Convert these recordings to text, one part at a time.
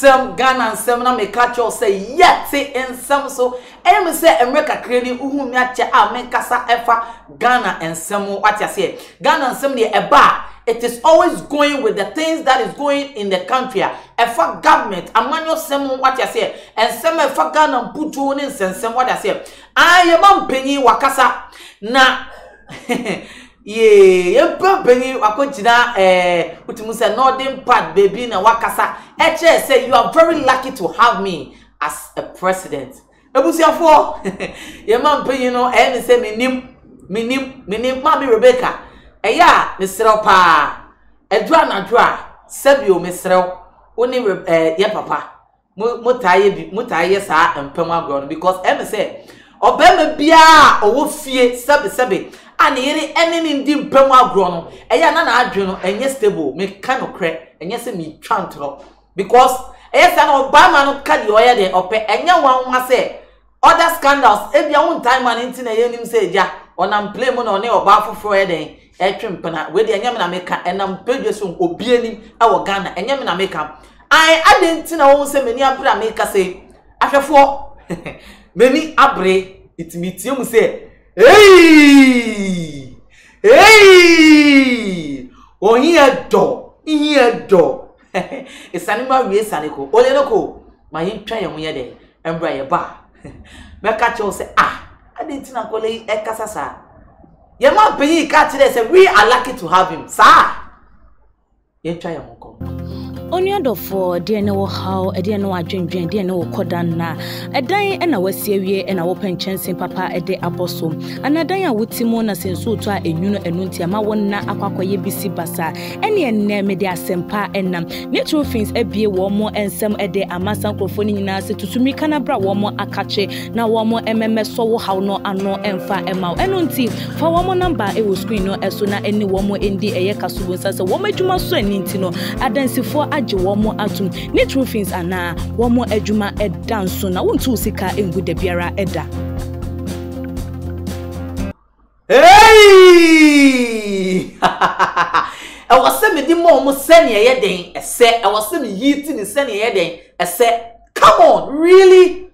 Ghana and some na me catch you say yet in some so me say America creating uhu me ache a me kasa efa Ghana and some what you say Ghana and some dey eba it is always going with the things that is going in the country efa government amanyo some what you say and some efa Ghana putu ne some what you say aye man penyi wakasa na ye penyi wakonjina utimu say northern part baby na wakasa eche say you are very lucky to have me as a president ebusiafo ye man penyi no me say minim mami Rebecca eya mesrew pa edra na dra sabio mesrew oni ye papa mutaye sa empem agro because me say obema bia owo fie sebe and yere eneni ndi mpem agro no eya na adwe no enye stable me ka no kre enye se me twantro because eya sa na obama no ka di oya de ope enye wanwa se other scandals ebia won time man nti na yenim se eja onam play mo no ne oba foforo e den etwempena we de enye me na meka enam pedwe so obienim awo Ghana enye me na meka ai adenti na won se meni abra meka se ahwefo meni abre itimitie mu se hey ohiya do esanima wie saneko olenoko ma yintwa ye ho ye de embra ye ba meka che se adenti na kole ekasasa ye ma peyi ka che say we are lucky to have him sir yintwa ye ho ko Onyado for dear no how a dear no adwendwen dear no kodana a dan and a wasiewie and a open chance papa a day apostle and a dan wutimo na senso to a nuno enuntia ma wonna akwakoye bisi basa any enne media sempa enam natural things e bie wo mo ensem e de amasa krofoni nyina se tutumi kana bra wo mo akache na wo mo emmeso wo haw no ano emfa emaw enunti fa wo mo number e wo screen no eso na eni wo mo endi eye kasubo nsa wo madwuma so aninti no adansifo aje womo atum ne true things ana womo adwuma edanso na wontu sika engude biara eda I was saying the mom send ye den ese I was saying yiti ni send ye den ese come on really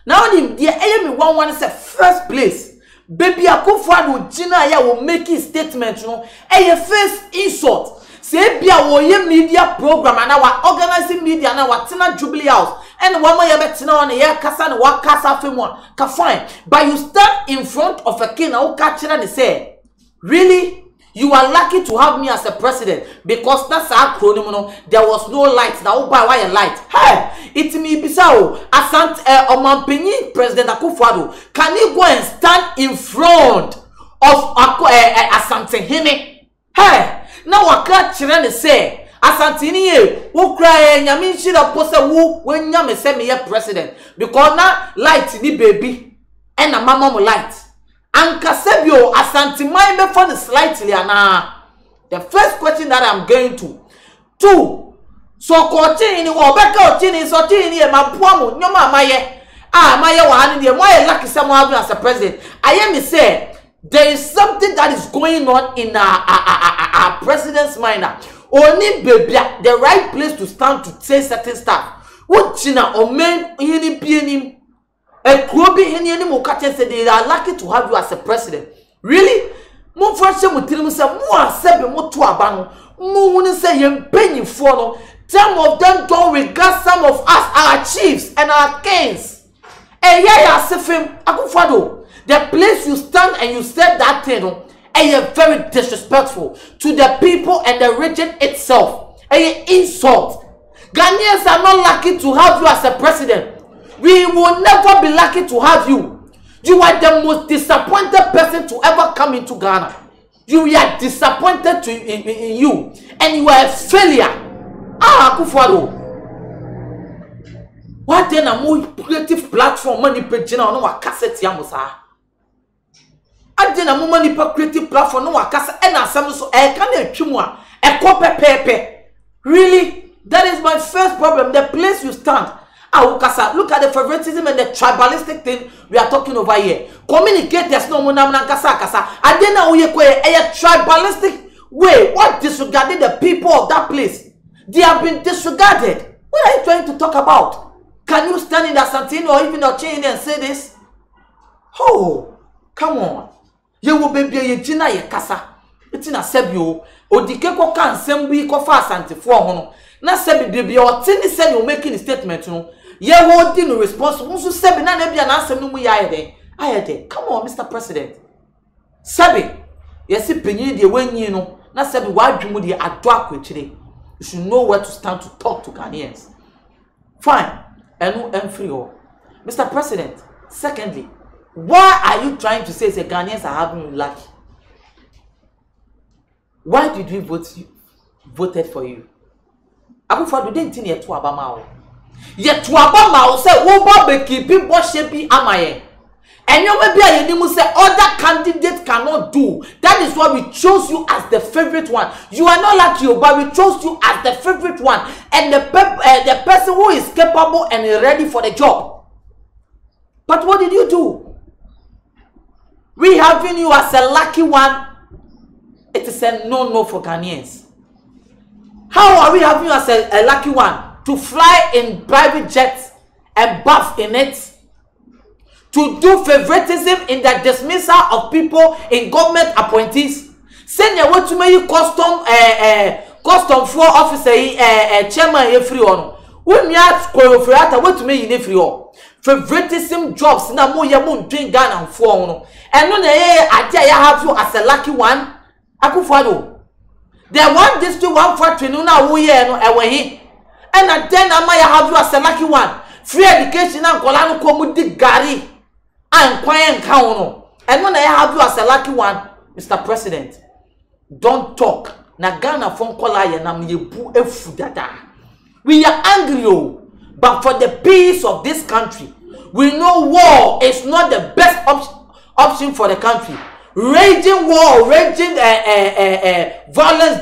now him there me one say first place baby Akufo Gina ya will make his statement no first insult say bia wo ye media program and our organizing media na watina Jubilee House and one more ye betina on ye kasa na wa kasa femu ka fine but you stand in front of a king na catch and say really you are lucky to have me as a president because that's our acronym no there was no light now by why a light hey it me bisao asant omampenyi president Akufo can you go and stand in front of asante hene hey now waka chire ne say asantini ye wo kra nyame nshira pose wo nyame se me ye president because na light ni baby and na mama mo light anka sebio asantimai be for the slightly ana the first question that I'm going to two so ko chini wo beka o chini so chini e maboa mo nyoma amaye amaye wa anu de mo ye lucky say mo have as a president I am say there is something that is going on in our president's mind. Only baby, the right place to stand to say certain stuff. What China or men any PNM a Krobi any Mokate said they are lucky to have you as a president. Really? Mo friends will tell me say more sebe mo to abano. Mo wouldn't say you penny follow. Some of them don't regard some of us, our chiefs and our kings. And yeah, Sefim Akufo. The place you stand and you said that thing, and you're very disrespectful to the people and the region itself. And you insult. Ghanaians are not lucky to have you as a president. We will never be lucky to have you. You are the most disappointed person to ever come into Ghana. You are disappointed in you. And you are a failure. Akufo. What then a more creative platform money page na no cassette yamusa. Adena mo money creative platform no wakasa e na asem so e ka na atwimu a e ko pepepe. Really? That is my first problem. The place you stand. Look at the favoritism and the tribalistic thing we are talking over here. Communicators no monam na kasa kasa. Adena uye ko a tribalistic way. What disregarded the people of that place? They have been disregarded. What are you trying to talk about? Can you stand in Asantini or even Ochene and say this? Oh, come on. You will be a Gina Yakasa. It's in a sebio. Odikeko can send we go fast and for hono. Na sebi baby or tini said you're making a statement. Ye holding responsible. So sebi na nebi an answer no we ayede. Come on, Mr. President. Sebi. Yes, penny the when you know. Na sebi why do you Addo actually? You should know where to stand to talk to Ghanaians. Fine. And free all. Mr. President, secondly, why are you trying to say the Ghanaians are having you lucky? Why did we voted for you? Akufo didn't think yet to Abama. Yet to Abama say, "Wo be keep worship amaye." And you may be a you say other candidates cannot do. That is why we chose you as the favorite one. You are not like you, but we chose you as the favorite one and the person who is capable and ready for the job. But what did you do? We having you as a lucky one. It is a no for Ghanaians. How are we having you as a lucky one to fly in private jets and bath in it? To do favoritism in the dismissal of people in government appointees. Send your way to me custom floor officer chairman ye free on. When me at choreographer what to me in free on. Favoritism jobs na mo ye mo doing Ghana for no. And no I have you as a lucky one. Akufo. There one district one factory no na wo ye no ewe hi. And then I have you as a lucky one. Free education and kola no ko mu di gari. And quiet count. And when I have you as a lucky one, Mr. President, don't talk. Na Ghana phone call I na me bu efu dada. We are angry, but for the peace of this country, we know war is not the best option for the country. Raging war, raging violence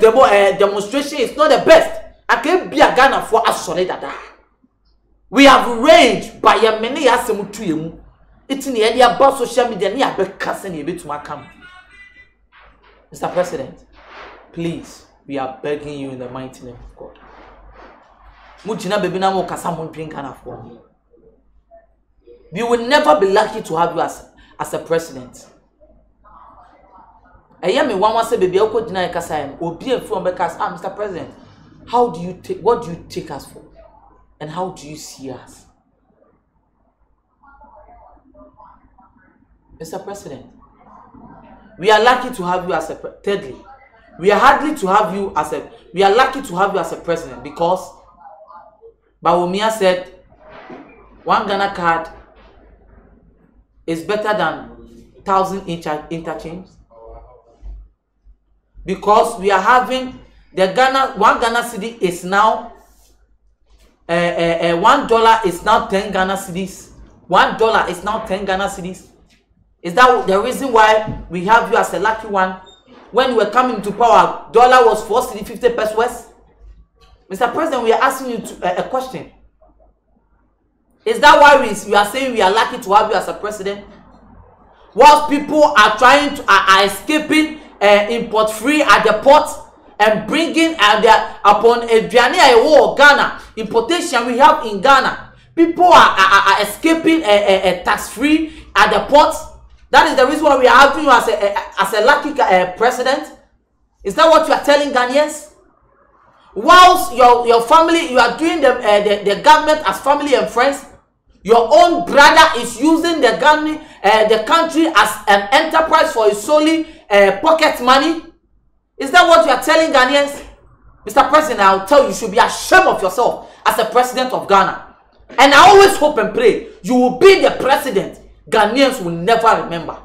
demonstration is not the best. I can't be a Ghana for a solid dada. We have raged by a many asemu. It's in the area about social media. Ni abe casting a bit to my camp. Mr. President, please, we are begging you in the mighty name of God. Mujina baby na mo kasa mo drink Ghana for. We will never be lucky to have you as a president. Me one say baby oko dina kasa em obi from because Mr. President, what do you take us for? And how do you see us? Mr. President, we are lucky to have you as a thirdly, we are lucky to have you as a president because Bawumia said 1 Ghana card is better than 1,000 interchange because we are having the one Ghana cedi is now $1 is now 10 Ghana cedis. $1 is now 10 Ghana cedis. Is that the reason why we have you as a lucky one? When you were coming to power, dollar was 450 pesos. Mr. President, we are asking you a question. Is that why you are saying we are lucky to have you as a president? Whilst people are trying to are escaping import free at the port and bringing upon a war Ghana importation we have in Ghana, people are escaping tax free at the port. That is the reason why we are having you as a lucky president. Is that what you are telling Ghanaians? Whilst your family, you are doing the government as family and friends, your own brother is using the country as an enterprise for his solely pocket money. Is that what you are telling Ghanaians? Mr. President, I'll tell you, you should be ashamed of yourself as the president of Ghana. And I always hope and pray you will be the president Ghanaians will never remember.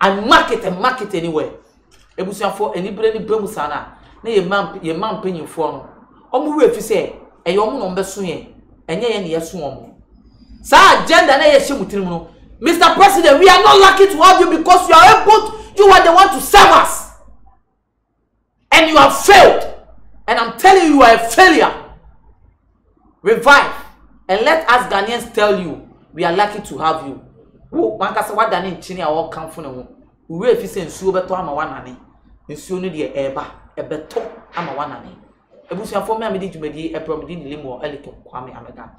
And mark it anywhere. Ebusia for anybody bremusana. Na ye man penyin for no. Omu we fi say e yo mu no mbeso yen. Enye ye ne yeso omu. Sa agenda na ye hye no. Mr. President, we are not lucky to have you because you are the one to serve us. And you have failed. And I'm telling you, you are a failure. Revive. And let us Ghanaians tell you, we are lucky to have you. Wo mankasa wada ne nchini a wo kanfo ne ho. We fi se nsuo beto ama wanane. Nsuo no de eba ebeto ama wanane. ebusia for me amedi dwumadi e promedi limo elike kwame amega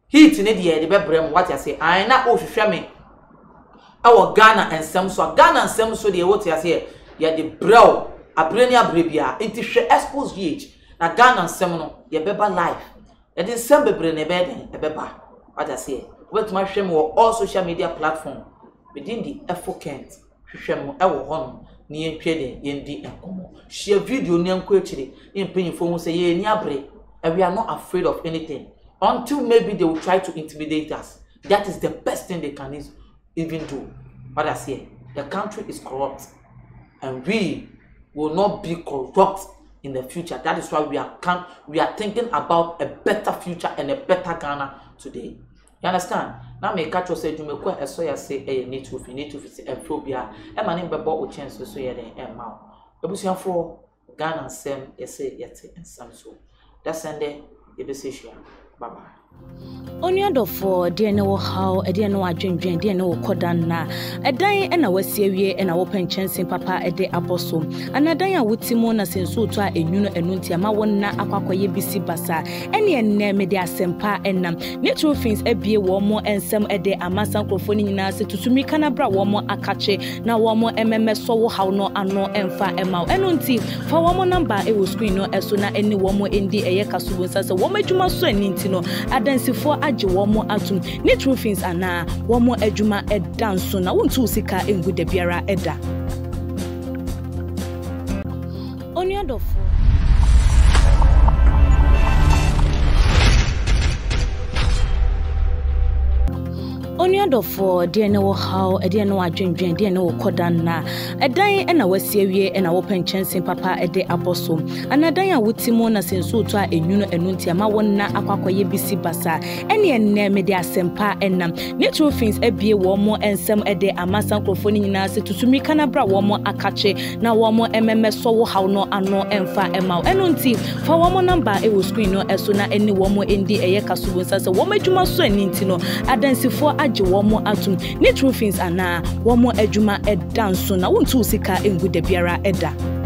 heat ne de be brem what you say I na o hwehwe me awo Ghana ensem so Ghana ensem so de what you say ye de brew abreni abrebia enti hwe Xposed GH na Ghana ensem no ye beba live ye de ensem bebre ne be den e beba what you say what ma hwe me all social media platform within the effort Kent hwe me e wo hono ni entwede yendi enkomo share video ni enko akire impanyifo hu say ye ni abre and we are not afraid of anything until maybe they will try to intimidate us. That is the best thing they can even do. What I say, the country is corrupt and we will not be corrupt in the future. That is why we are thinking about a better future and a better Ghana today. You understand? Now me catch you say you make a so you say need to say phobia e man be bo o chance so ye den e ma ebusuafo Ghana sem ye say yete ensam so that sende ye be say share bye bye. Only Addo for dear no how a dear no adwendwen dear no kodana a dying and a wasie and a open chance in papa a day apostle and a dying with Timona since so to a nuno and nuntia wana aqua bisi basa any and name their sempa and natural things a be one more and some a day a mass microphone in us to Sumikana bra one more akache now one more MMS so how no and no and far and mouth and until for one more number it will screen no as soon as any one more in the air casuals as a woman to my son intino adansi for aje womo atum ne true things ana womo adwuma edanso na wontu sika engu de biara eda Only Addo Only Addo for dear no how a dear no adwendwen dear no kodana a dying and a wasie and a open chance in papa a day apostle and a dying with Timona since so to a nuno and nuntia ma wana aqua bisi basa any and name their sempa and natural things a be one more and some a day a mass microphone in us to Sumikana bra one more akache now one more MMS so how no and no and far and mouth and until for one more number it will screen no as soon as any one more in the air casuals as a woman to my son intino adansi for one more atum ne true things ana one more ejuma edanso na wontu sika engu de biara eda